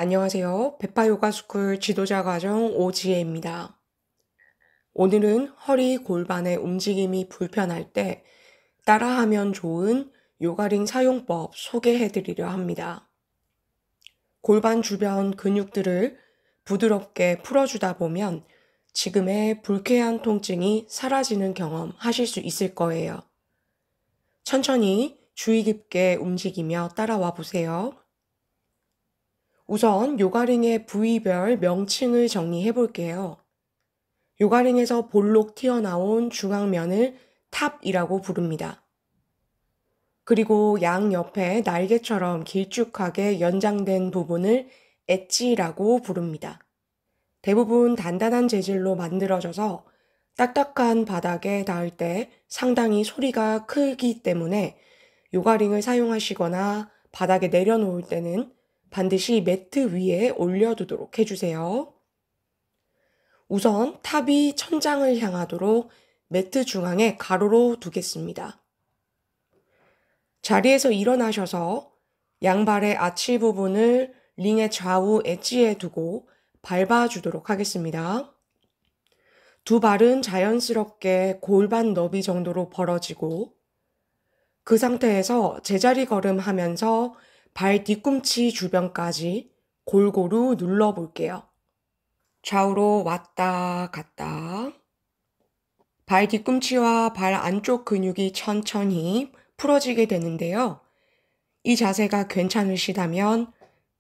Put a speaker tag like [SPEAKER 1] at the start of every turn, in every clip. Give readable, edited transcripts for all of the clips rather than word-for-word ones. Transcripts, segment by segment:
[SPEAKER 1] 안녕하세요. 베파요가스쿨 지도자 과정 오지혜입니다. 오늘은 허리 골반의 움직임이 불편할 때 따라하면 좋은 요가링 사용법 소개해 드리려 합니다. 골반 주변 근육들을 부드럽게 풀어주다 보면 지금의 불쾌한 통증이 사라지는 경험 하실 수 있을 거예요. 천천히 주의 깊게 움직이며 따라와 보세요. 우선 요가링의 부위별 명칭을 정리해 볼게요. 요가링에서 볼록 튀어나온 중앙면을 탑이라고 부릅니다. 그리고 양옆에 날개처럼 길쭉하게 연장된 부분을 엣지라고 부릅니다. 대부분 단단한 재질로 만들어져서 딱딱한 바닥에 닿을 때 상당히 소리가 크기 때문에 요가링을 사용하시거나 바닥에 내려놓을 때는 반드시 매트 위에 올려두도록 해주세요. 우선 탑이 천장을 향하도록 매트 중앙에 가로로 두겠습니다. 자리에서 일어나셔서 양발의 아치 부분을 링의 좌우 엣지에 두고 밟아주도록 하겠습니다. 두 발은 자연스럽게 골반 너비 정도로 벌어지고 그 상태에서 제자리 걸음하면서 발 뒤꿈치 주변까지 골고루 눌러볼게요. 좌우로 왔다 갔다. 발 뒤꿈치와 발 안쪽 근육이 천천히 풀어지게 되는데요. 이 자세가 괜찮으시다면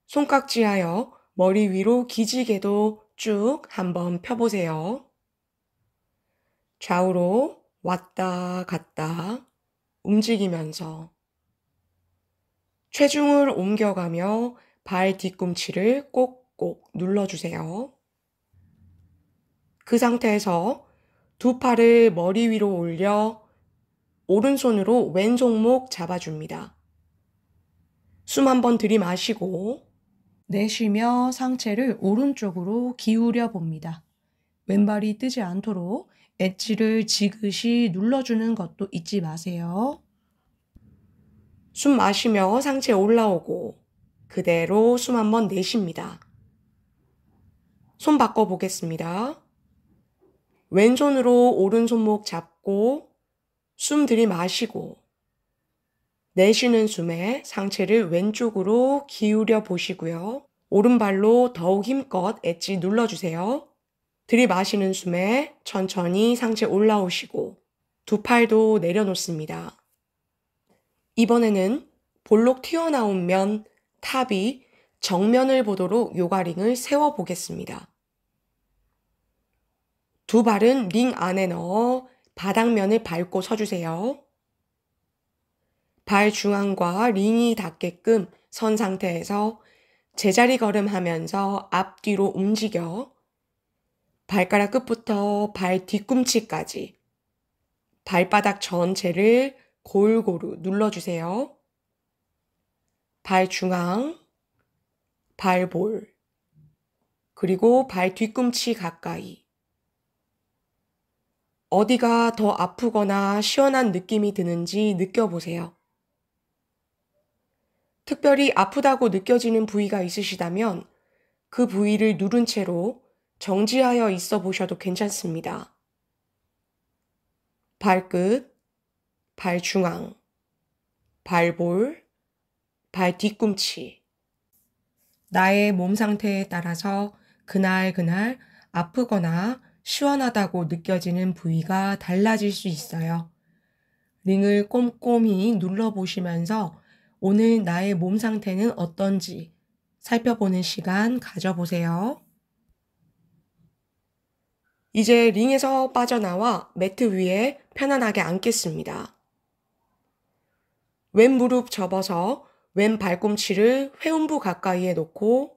[SPEAKER 1] 손깍지하여 머리 위로 기지개도 쭉 한번 펴보세요. 좌우로 왔다 갔다 움직이면서 체중을 옮겨가며 발 뒤꿈치를 꼭꼭 눌러주세요. 그 상태에서 두 팔을 머리 위로 올려 오른손으로 왼손목 잡아줍니다. 숨 한번 들이마시고 내쉬며 상체를 오른쪽으로 기울여 봅니다. 왼발이 뜨지 않도록 엣지를 지그시 눌러주는 것도 잊지 마세요. 숨 마시며 상체 올라오고 그대로 숨 한번 내쉽니다. 손 바꿔보겠습니다. 왼손으로 오른손목 잡고 숨 들이마시고 내쉬는 숨에 상체를 왼쪽으로 기울여 보시고요. 오른발로 더욱 힘껏 엣지 눌러주세요. 들이마시는 숨에 천천히 상체 올라오시고 두 팔도 내려놓습니다. 이번에는 볼록 튀어나온 면 탑이 정면을 보도록 요가링을 세워보겠습니다. 두 발은 링 안에 넣어 바닥면을 밟고 서주세요. 발 중앙과 링이 닿게끔 선 상태에서 제자리 걸음하면서 앞뒤로 움직여 발가락 끝부터 발 뒤꿈치까지 발바닥 전체를 골고루 눌러주세요. 발 중앙, 발볼, 그리고 발 뒤꿈치 가까이. 어디가 더 아프거나 시원한 느낌이 드는지 느껴보세요. 특별히 아프다고 느껴지는 부위가 있으시다면 그 부위를 누른 채로 정지하여 있어 보셔도 괜찮습니다. 발끝, 발 중앙, 발볼, 발 뒤꿈치. 나의 몸 상태에 따라서 그날 아프거나 시원하다고 느껴지는 부위가 달라질 수 있어요. 링을 꼼꼼히 눌러보시면서 오늘 나의 몸 상태는 어떤지 살펴보는 시간 가져보세요. 이제 링에서 빠져나와 매트 위에 편안하게 앉겠습니다. 왼 무릎 접어서 왼 발꿈치를 회음부 가까이에 놓고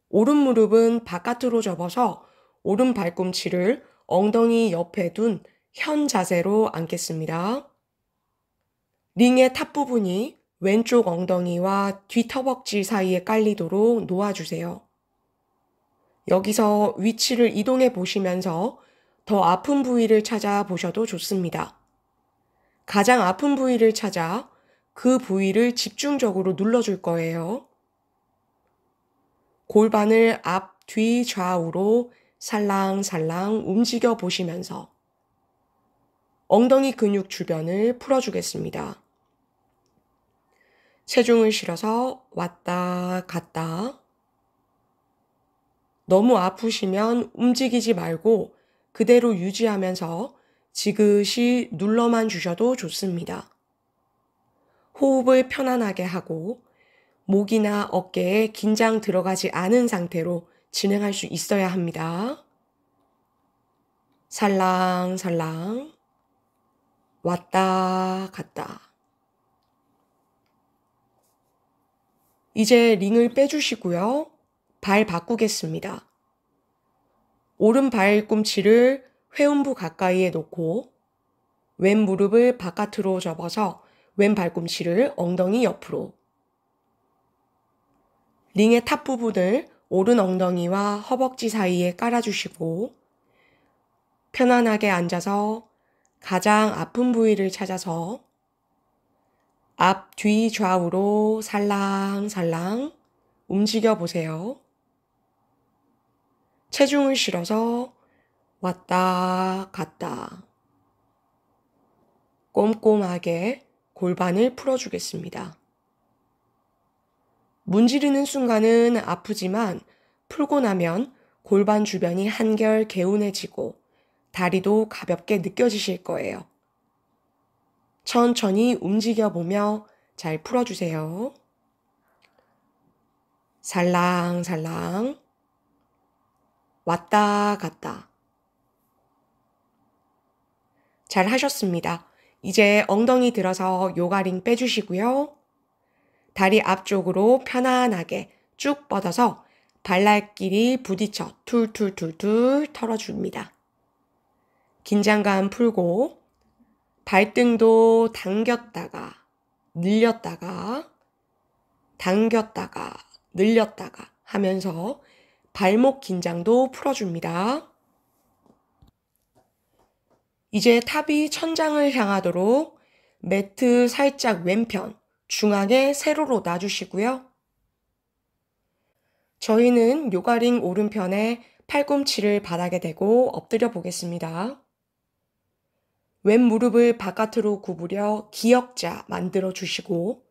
[SPEAKER 1] 오른 무릎은 바깥으로 접어서 오른 발꿈치를 엉덩이 옆에 둔 현 자세로 앉겠습니다. 링의 탑 부분이 왼쪽 엉덩이와 뒤터벅지 사이에 깔리도록 놓아주세요. 여기서 위치를 이동해 보시면서 더 아픈 부위를 찾아 보셔도 좋습니다. 가장 아픈 부위를 찾아 그 부위를 집중적으로 눌러줄 거예요. 골반을 앞, 뒤, 좌우로 살랑살랑 움직여 보시면서 엉덩이 근육 주변을 풀어주겠습니다. 체중을 실어서 왔다 갔다. 너무 아프시면 움직이지 말고 그대로 유지하면서 지그시 눌러만 주셔도 좋습니다. 호흡을 편안하게 하고 목이나 어깨에 긴장 들어가지 않은 상태로 진행할 수 있어야 합니다. 살랑살랑 왔다 갔다. 이제 링을 빼주시고요. 발 바꾸겠습니다. 오른 발꿈치를 회음부 가까이에 놓고 왼 무릎을 바깥으로 접어서 왼 발꿈치를 엉덩이 옆으로. 링의 탑 부분을 오른 엉덩이와 허벅지 사이에 깔아주시고 편안하게 앉아서 가장 아픈 부위를 찾아서 앞, 뒤, 좌우로 살랑살랑 움직여 보세요. 체중을 실어서 왔다 갔다. 꼼꼼하게 골반을 풀어주겠습니다. 문지르는 순간은 아프지만 풀고 나면 골반 주변이 한결 개운해지고 다리도 가볍게 느껴지실 거예요. 천천히 움직여보며 잘 풀어주세요. 살랑살랑 왔다 갔다. 잘 하셨습니다. 이제 엉덩이 들어서 요가링 빼주시고요. 다리 앞쪽으로 편안하게 쭉 뻗어서 발날끼리 부딪혀 툴툴툴툴 털어줍니다. 긴장감 풀고 발등도 당겼다가 늘렸다가 당겼다가 늘렸다가 하면서 발목 긴장도 풀어줍니다. 이제 탑이 천장을 향하도록 매트 살짝 왼편 중앙에 세로로 놔주시고요. 저희는 요가링 오른편에 팔꿈치를 바닥에 대고 엎드려 보겠습니다. 왼 무릎을 바깥으로 구부려 기역자 만들어 주시고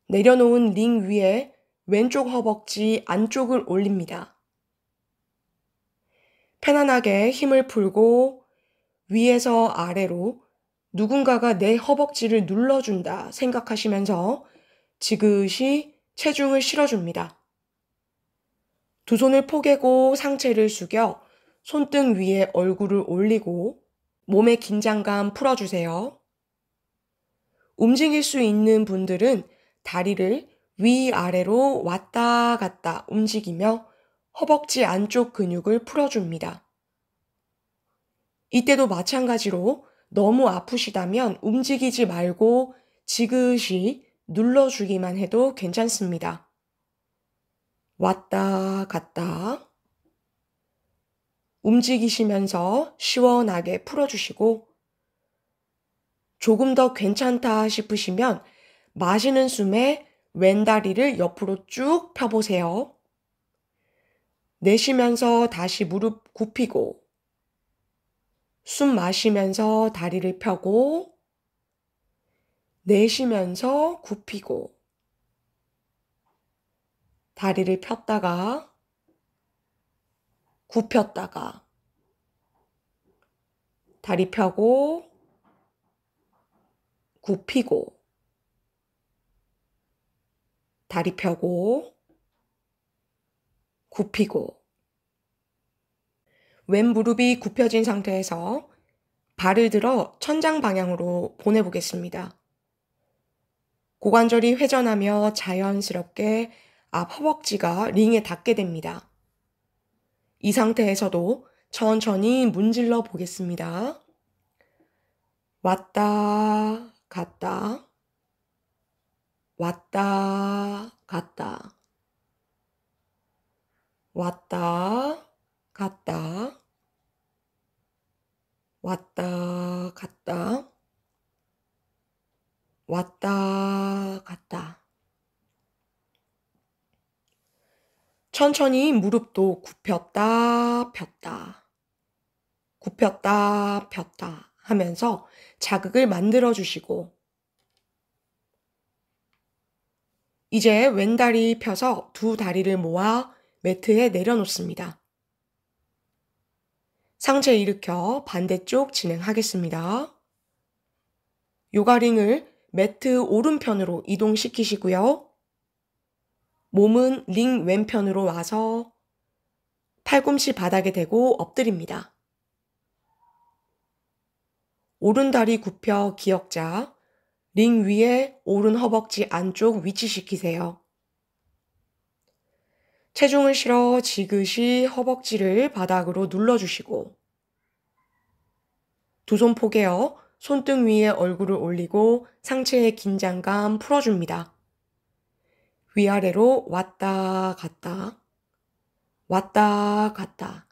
[SPEAKER 1] 내려놓은 링 위에 왼쪽 허벅지 안쪽을 올립니다. 편안하게 힘을 풀고 위에서 아래로 누군가가 내 허벅지를 눌러준다 생각하시면서 지그시 체중을 실어줍니다. 두 손을 포개고 상체를 숙여 손등 위에 얼굴을 올리고 몸의 긴장감 풀어주세요. 움직일 수 있는 분들은 다리를 위아래로 왔다 갔다 움직이며 허벅지 안쪽 근육을 풀어줍니다. 이때도 마찬가지로 너무 아프시다면 움직이지 말고 지그시 눌러주기만 해도 괜찮습니다. 왔다 갔다 움직이시면서 시원하게 풀어주시고 조금 더 괜찮다 싶으시면 마시는 숨에 왼다리를 옆으로 쭉 펴보세요. 내쉬면서 다시 무릎 굽히고 숨 마시면서 다리를 펴고 내쉬면서 굽히고 다리를 폈다가 굽혔다가 다리 펴고 굽히고 다리 펴고 굽히고 왼 무릎이 굽혀진 상태에서 발을 들어 천장 방향으로 보내보겠습니다. 고관절이 회전하며 자연스럽게 앞 허벅지가 링에 닿게 됩니다. 이 상태에서도 천천히 문질러 보겠습니다. 왔다 갔다 왔다 갔다 왔다 갔다 왔다 갔다 왔다 갔다. 천천히 무릎도 굽혔다 폈다, 굽혔다 폈다 하면서 자극을 만들어 주시고, 이제 왼다리 펴서 두 다리를 모아 매트에 내려놓습니다. 상체 일으켜 반대쪽 진행하겠습니다. 요가링을 매트 오른편으로 이동시키시고요. 몸은 링 왼편으로 와서 팔꿈치 바닥에 대고 엎드립니다. 오른다리 굽혀 기역자, 링 위에 오른 허벅지 안쪽 위치시키세요. 체중을 실어 지그시 허벅지를 바닥으로 눌러주시고, 두 손 포개어 손등 위에 얼굴을 올리고 상체의 긴장감 풀어줍니다. 위아래로 왔다 갔다, 왔다 갔다.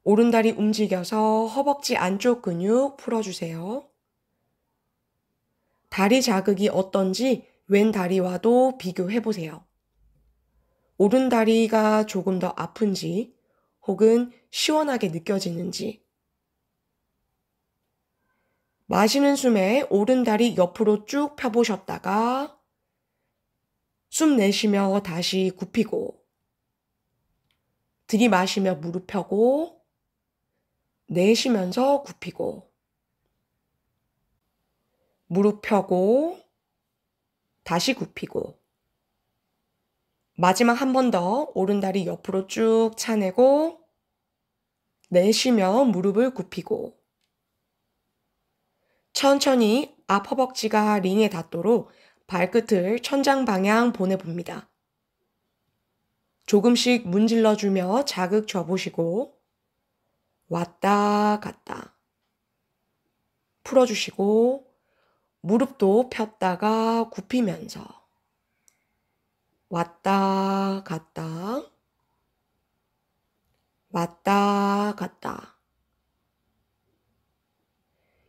[SPEAKER 1] 오른다리 움직여서 허벅지 안쪽 근육 풀어주세요. 다리 자극이 어떤지 왼다리와도 비교해보세요. 오른다리가 조금 더 아픈지 혹은 시원하게 느껴지는지. 마시는 숨에 오른다리 옆으로 쭉 펴보셨다가 숨 내쉬며 다시 굽히고, 들이마시며 무릎 펴고, 내쉬면서 굽히고, 무릎 펴고, 다시 굽히고, 마지막 한 번 더 오른다리 옆으로 쭉 차내고, 내쉬며 무릎을 굽히고, 천천히 앞 허벅지가 링에 닿도록 발끝을 천장 방향 보내봅니다. 조금씩 문질러주며 자극 줘보시고, 왔다 갔다 풀어주시고, 무릎도 폈다가 굽히면서 왔다 갔다, 왔다 갔다.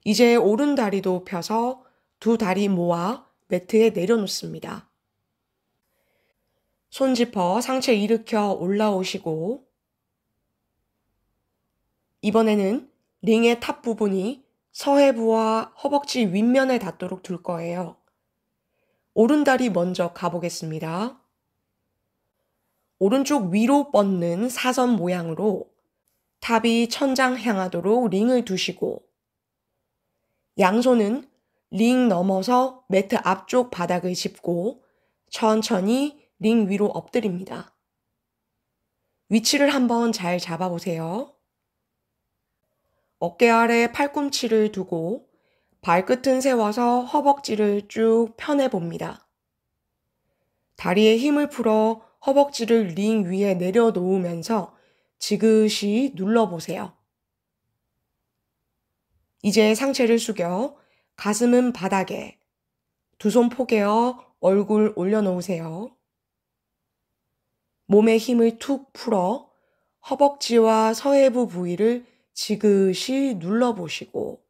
[SPEAKER 1] 이제 오른 다리도 펴서 두 다리 모아 매트에 내려놓습니다. 손 짚어 상체 일으켜 올라오시고, 이번에는 링의 탑 부분이 서해부와 허벅지 윗면에 닿도록 둘 거예요. 오른다리 먼저 가보겠습니다. 오른쪽 위로 뻗는 사선 모양으로 탑이 천장 향하도록 링을 두시고, 양손은 링 넘어서 매트 앞쪽 바닥을 짚고 천천히 링 위로 엎드립니다. 위치를 한번 잘 잡아보세요. 어깨 아래 팔꿈치를 두고 발끝은 세워서 허벅지를 쭉 펴내봅니다. 다리에 힘을 풀어 허벅지를 링 위에 내려놓으면서 지그시 눌러보세요. 이제 상체를 숙여 가슴은 바닥에, 두 손 포개어 얼굴 올려놓으세요. 몸에 힘을 툭 풀어 허벅지와 서해부 부위를 지그시 눌러보시고,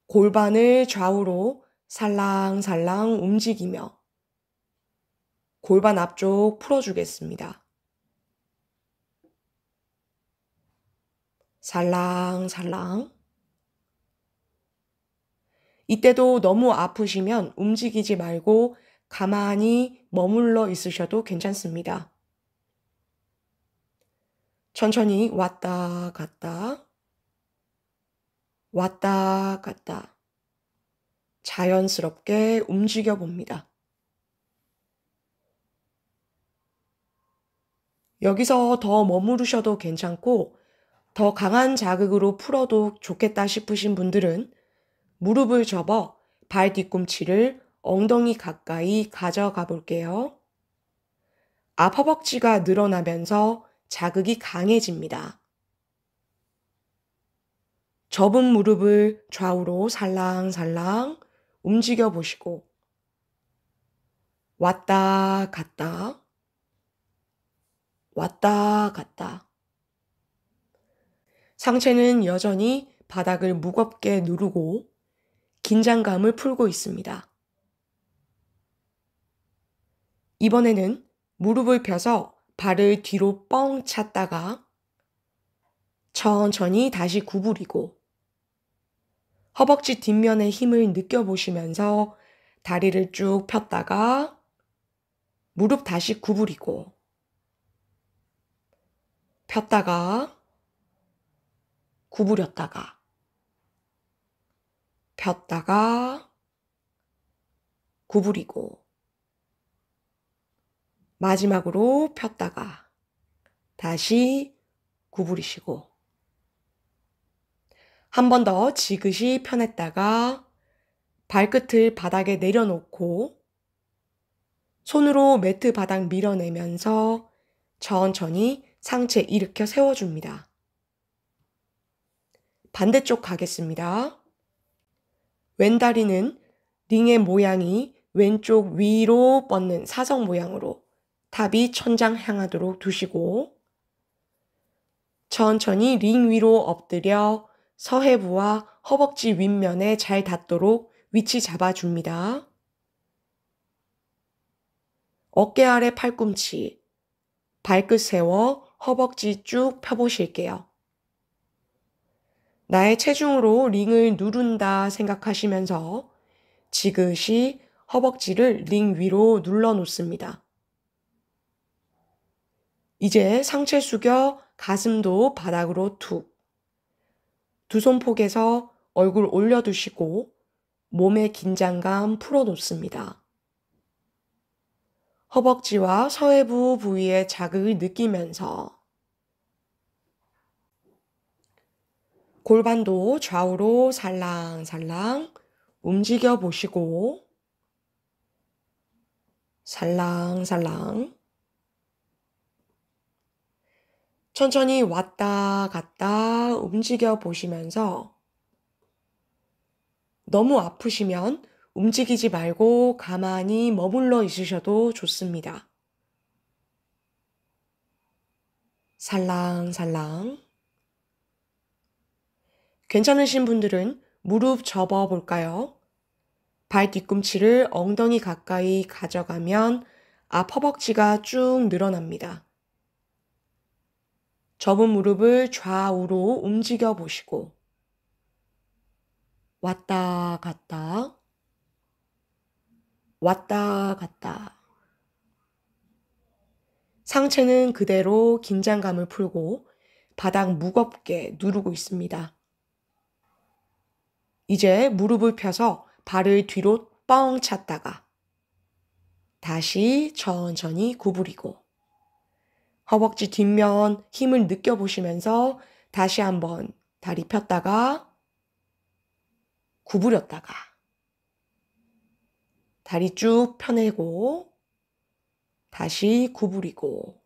[SPEAKER 1] 골반을 좌우로 살랑살랑 움직이며 골반 앞쪽 풀어주겠습니다. 살랑살랑. 이때도 너무 아프시면 움직이지 말고 가만히 머물러 있으셔도 괜찮습니다. 천천히 왔다 갔다, 왔다 갔다 자연스럽게 움직여 봅니다. 여기서 더 머무르셔도 괜찮고 더 강한 자극으로 풀어도 좋겠다 싶으신 분들은 무릎을 접어 발 뒤꿈치를 엉덩이 가까이 가져가 볼게요. 앞 허벅지가 늘어나면서 자극이 강해집니다. 접은 무릎을 좌우로 살랑살랑 움직여 보시고, 왔다 갔다, 왔다 갔다. 상체는 여전히 바닥을 무겁게 누르고 긴장감을 풀고 있습니다. 이번에는 무릎을 펴서 발을 뒤로 뻥 찼다가 천천히 다시 구부리고 허벅지 뒷면의 힘을 느껴보시면서 다리를 쭉 폈다가 무릎 다시 구부리고 폈다가 구부렸다가 폈다가 구부리고 마지막으로 폈다가 다시 구부리시고 한 번 더 지그시 펴냈다가 발끝을 바닥에 내려놓고 손으로 매트 바닥 밀어내면서 천천히 상체 일으켜 세워줍니다. 반대쪽 가겠습니다. 왼다리는 링의 모양이 왼쪽 위로 뻗는 사선 모양으로 탑이 천장 향하도록 두시고 천천히 링 위로 엎드려 서해부와 허벅지 윗면에 잘 닿도록 위치 잡아줍니다. 어깨 아래 팔꿈치, 발끝 세워 허벅지 쭉 펴보실게요. 나의 체중으로 링을 누른다 생각하시면서 지그시 허벅지를 링 위로 눌러 놓습니다. 이제 상체 숙여 가슴도 바닥으로 툭. 두 손 폭에서 얼굴 올려두시고 몸의 긴장감 풀어놓습니다. 허벅지와 서해부 부위의 자극을 느끼면서 골반도 좌우로 살랑살랑 움직여 보시고 살랑살랑 천천히 왔다 갔다 움직여 보시면서 너무 아프시면 움직이지 말고 가만히 머물러 있으셔도 좋습니다. 살랑살랑. 괜찮으신 분들은 무릎 접어 볼까요? 발 뒤꿈치를 엉덩이 가까이 가져가면 앞 허벅지가 쭉 늘어납니다. 접은 무릎을 좌우로 움직여 보시고 왔다 갔다 왔다 갔다 상체는 그대로 긴장감을 풀고 바닥 무겁게 누르고 있습니다. 이제 무릎을 펴서 발을 뒤로 뻥 찼다가 다시 천천히 구부리고 허벅지 뒷면 힘을 느껴보시면서 다시 한번 다리 폈다가 구부렸다가 다리 쭉 펴내고 다시 구부리고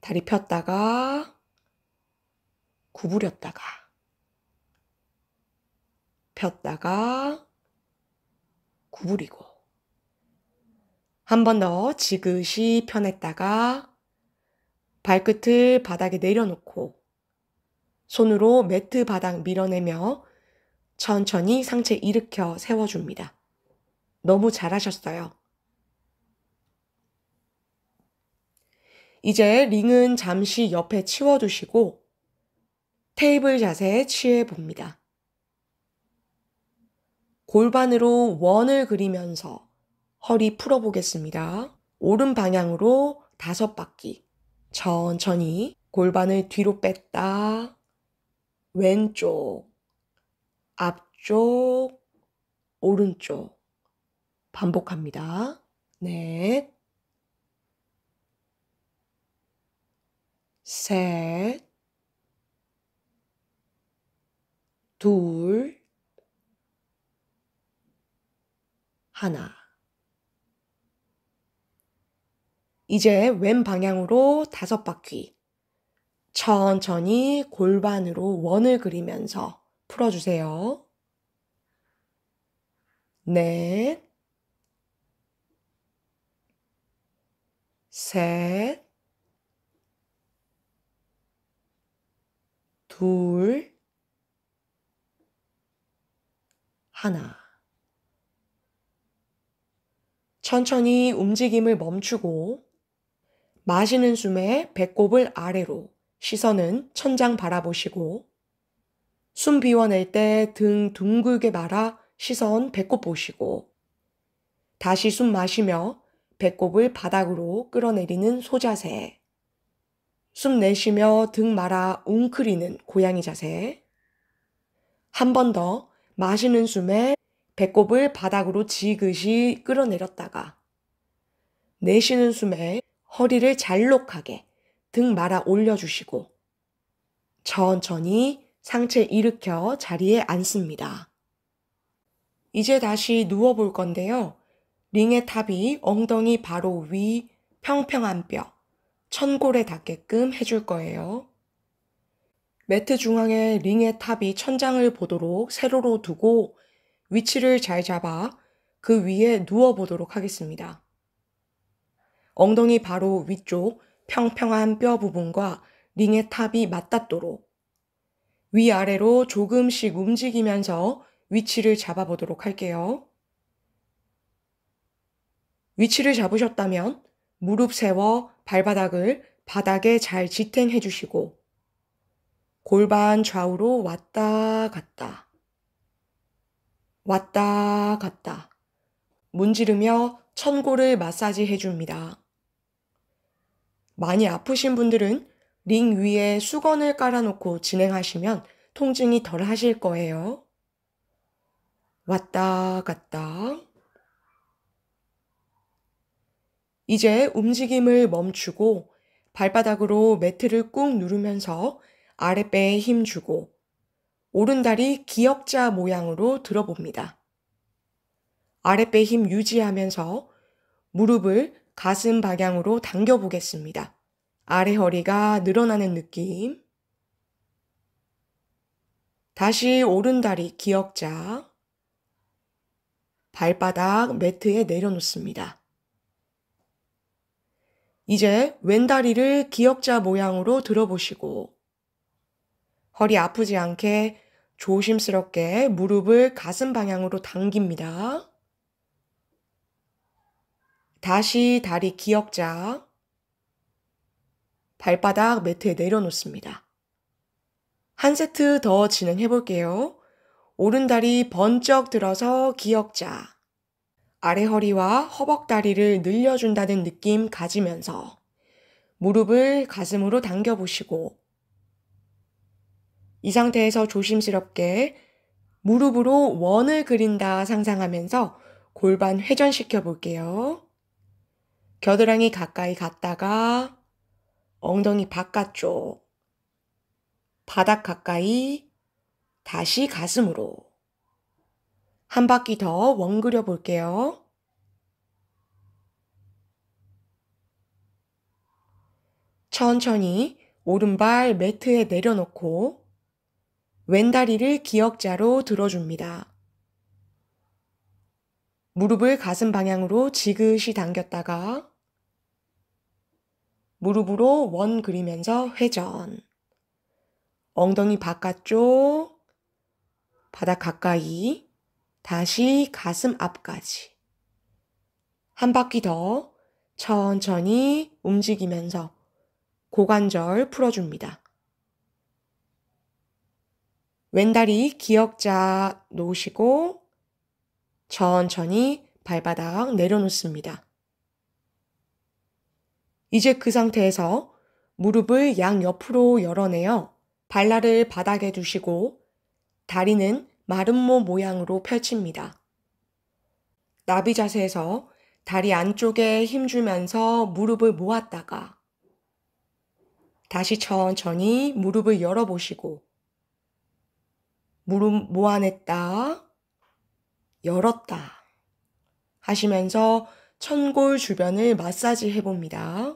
[SPEAKER 1] 다리 폈다가 구부렸다가 폈다가 구부리고 한 번 더 지그시 펴냈다가 발끝을 바닥에 내려놓고 손으로 매트 바닥 밀어내며 천천히 상체 일으켜 세워줍니다. 너무 잘하셨어요. 이제 링은 잠시 옆에 치워두시고 테이블 자세에 취해 봅니다. 골반으로 원을 그리면서 허리 풀어보겠습니다. 오른 방향으로 5바퀴 천천히 골반을 뒤로 뺐다 왼쪽 앞쪽 오른쪽 반복합니다. 넷 셋 둘 하나 이제 왼 방향으로 5바퀴 천천히 골반으로 원을 그리면서 풀어주세요. 넷, 셋, 둘, 하나. 천천히 움직임을 멈추고 마시는 숨에 배꼽을 아래로, 시선은 천장 바라보시고 숨 비워낼 때 등 둥글게 말아 시선 배꼽 보시고 다시 숨 마시며 배꼽을 바닥으로 끌어내리는 소자세. 숨 내쉬며 등 말아 웅크리는 고양이 자세. 한 번 더 마시는 숨에 배꼽을 바닥으로 지그시 끌어내렸다가 내쉬는 숨에 허리를 잘록하게 등 말아 올려주시고 천천히 상체 일으켜 자리에 앉습니다. 이제 다시 누워볼 건데요. 링의 탑이 엉덩이 바로 위 평평한 뼈, 천골에 닿게끔 해줄 거예요. 매트 중앙에 링의 탑이 천장을 보도록 세로로 두고 위치를 잘 잡아 그 위에 누워보도록 하겠습니다. 엉덩이 바로 위쪽 평평한 뼈 부분과 링의 탑이 맞닿도록 위아래로 조금씩 움직이면서 위치를 잡아보도록 할게요. 위치를 잡으셨다면 무릎 세워 발바닥을 바닥에 잘 지탱해 주시고 골반 좌우로 왔다 갔다 왔다 갔다 문지르며 천골을 마사지 해줍니다. 많이 아프신 분들은 링 위에 수건을 깔아놓고 진행하시면 통증이 덜 하실 거예요. 왔다 갔다. 이제 움직임을 멈추고 발바닥으로 매트를 꾹 누르면서 아랫배에 힘 주고 오른다리 기역자 모양으로 들어봅니다. 아랫배 힘 유지하면서 무릎을 가슴 방향으로 당겨 보겠습니다. 아래 허리가 늘어나는 느낌. 다시 오른다리 기역자. 발바닥 매트에 내려놓습니다. 이제 왼다리를 기역자 모양으로 들어보시고 허리 아프지 않게 조심스럽게 무릎을 가슴 방향으로 당깁니다. 다시 다리 기역자. 발바닥 매트에 내려놓습니다. 한 세트 더 진행해 볼게요. 오른다리 번쩍 들어서 기역자. 아래 허리와 허벅다리를 늘려준다는 느낌 가지면서 무릎을 가슴으로 당겨보시고 이 상태에서 조심스럽게 무릎으로 원을 그린다 상상하면서 골반 회전시켜 볼게요. 겨드랑이 가까이 갔다가 엉덩이 바깥쪽, 바닥 가까이, 다시 가슴으로. 한 바퀴 더 원그려 볼게요. 천천히 오른발 매트에 내려놓고 왼다리를 기역자로 들어줍니다. 무릎을 가슴 방향으로 지그시 당겼다가 무릎으로 원 그리면서 회전. 엉덩이 바깥쪽, 바닥 가까이, 다시 가슴 앞까지. 한 바퀴 더 천천히 움직이면서 고관절 풀어줍니다. 왼다리 기역자 놓으시고 천천히 발바닥 내려놓습니다. 이제 그 상태에서 무릎을 양옆으로 열어내어 발날을 바닥에 두시고 다리는 마름모 모양으로 펼칩니다. 나비 자세에서 다리 안쪽에 힘주면서 무릎을 모았다가 다시 천천히 무릎을 열어보시고 무릎 모아냈다, 열었다 하시면서 천골 주변을 마사지 해봅니다.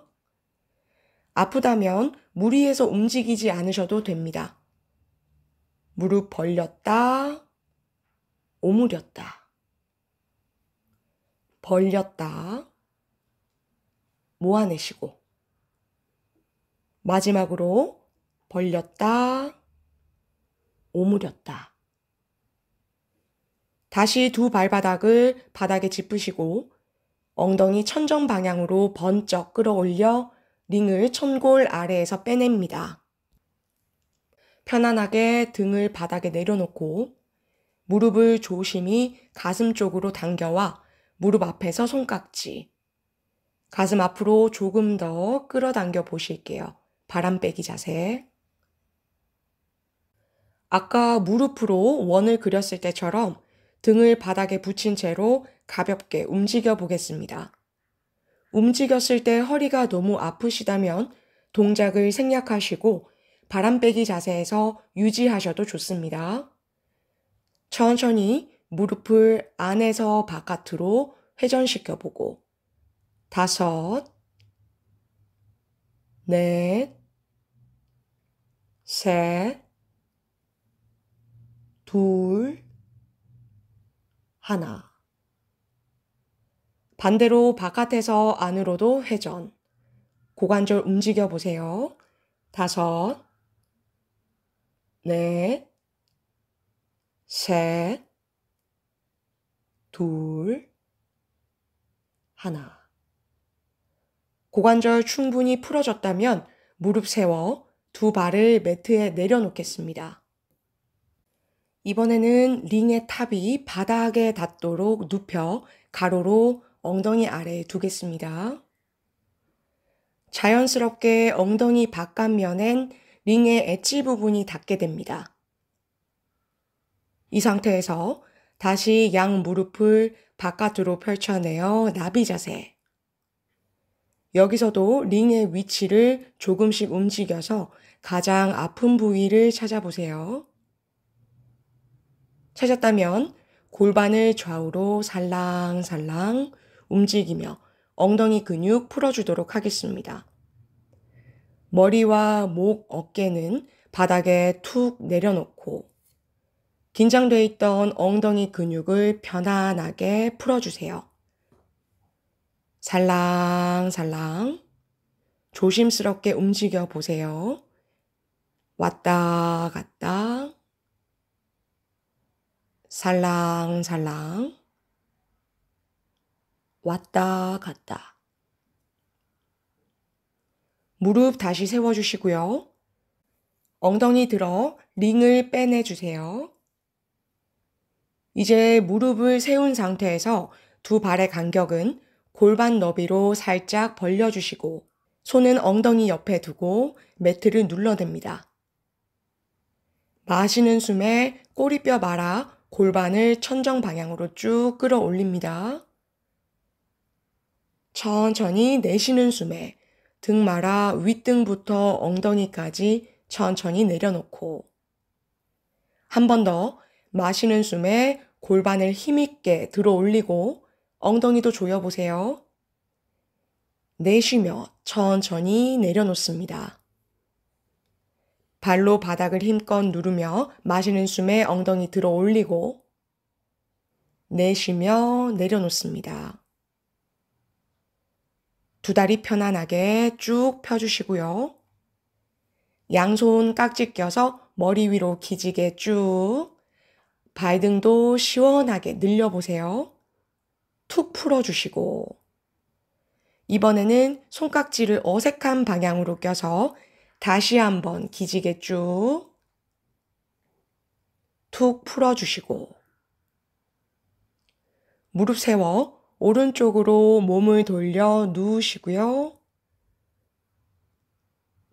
[SPEAKER 1] 아프다면 무리해서 움직이지 않으셔도 됩니다. 무릎 벌렸다, 오므렸다, 벌렸다, 모아내시고 마지막으로 벌렸다, 오므렸다. 다시 두 발바닥을 바닥에 짚으시고 엉덩이 천정 방향으로 번쩍 끌어올려 링을 천골 아래에서 빼냅니다. 편안하게 등을 바닥에 내려놓고 무릎을 조심히 가슴 쪽으로 당겨와 무릎 앞에서 손깍지, 가슴 앞으로 조금 더 끌어당겨 보실게요. 바람 빼기 자세. 아까 무릎으로 원을 그렸을 때처럼 등을 바닥에 붙인 채로 가볍게 움직여 보겠습니다. 움직였을 때 허리가 너무 아프시다면 동작을 생략하시고 바람 빼기 자세에서 유지하셔도 좋습니다. 천천히 무릎을 안에서 바깥으로 회전시켜 보고 5, 4, 3, 2, 1. 반대로 바깥에서 안으로도 회전. 고관절 움직여 보세요. 5, 4, 3, 2, 1. 고관절 충분히 풀어졌다면 무릎 세워 두 발을 매트에 내려놓겠습니다. 이번에는 링의 탑이 바닥에 닿도록 눕혀 가로로 엉덩이 아래에 두겠습니다. 자연스럽게 엉덩이 바깥면엔 링의 엣지 부분이 닿게 됩니다. 이 상태에서 다시 양 무릎을 바깥으로 펼쳐내어 나비 자세. 여기서도 링의 위치를 조금씩 움직여서 가장 아픈 부위를 찾아보세요. 찾았다면 골반을 좌우로 살랑살랑 움직이며 엉덩이 근육 풀어주도록 하겠습니다. 머리와 목, 어깨는 바닥에 툭 내려놓고 긴장되어 있던 엉덩이 근육을 편안하게 풀어주세요. 살랑살랑 조심스럽게 움직여 보세요. 왔다 갔다 살랑살랑 왔다 갔다. 무릎 다시 세워주시고요. 엉덩이 들어 링을 빼내주세요. 이제 무릎을 세운 상태에서 두 발의 간격은 골반 너비로 살짝 벌려주시고 손은 엉덩이 옆에 두고 매트를 눌러댑니다. 마시는 숨에 꼬리뼈 말아 골반을 천정 방향으로 쭉 끌어올립니다. 천천히 내쉬는 숨에 등 말아 윗등부터 엉덩이까지 천천히 내려놓고 한 번 더 마시는 숨에 골반을 힘있게 들어 올리고 엉덩이도 조여보세요. 내쉬며 천천히 내려놓습니다. 발로 바닥을 힘껏 누르며 마시는 숨에 엉덩이 들어 올리고 내쉬며 내려놓습니다. 두 다리 편안하게 쭉 펴주시고요. 양손 깍지 껴서 머리 위로 기지개 쭉 발등도 시원하게 늘려보세요. 툭 풀어주시고 이번에는 손깍지를 어색한 방향으로 껴서 다시 한번 기지개 쭉 툭 풀어주시고 무릎 세워 오른쪽으로 몸을 돌려 누우시고요.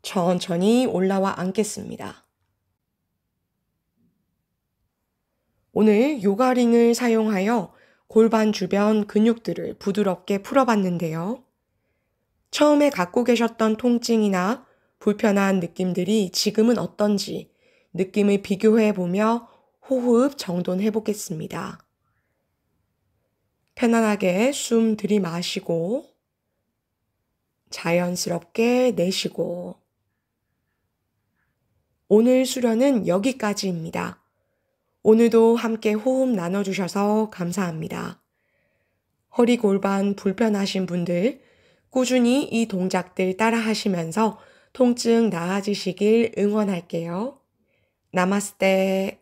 [SPEAKER 1] 천천히 올라와 앉겠습니다. 오늘 요가링을 사용하여 골반 주변 근육들을 부드럽게 풀어봤는데요. 처음에 갖고 계셨던 통증이나 불편한 느낌들이 지금은 어떤지 느낌을 비교해보며 호흡 정돈해 보겠습니다. 편안하게 숨 들이마시고 자연스럽게 내쉬고 오늘 수련은 여기까지입니다. 오늘도 함께 호흡 나눠주셔서 감사합니다. 허리 골반 불편하신 분들 꾸준히 이 동작들 따라 하시면서 통증 나아지시길 응원할게요. 나마스테.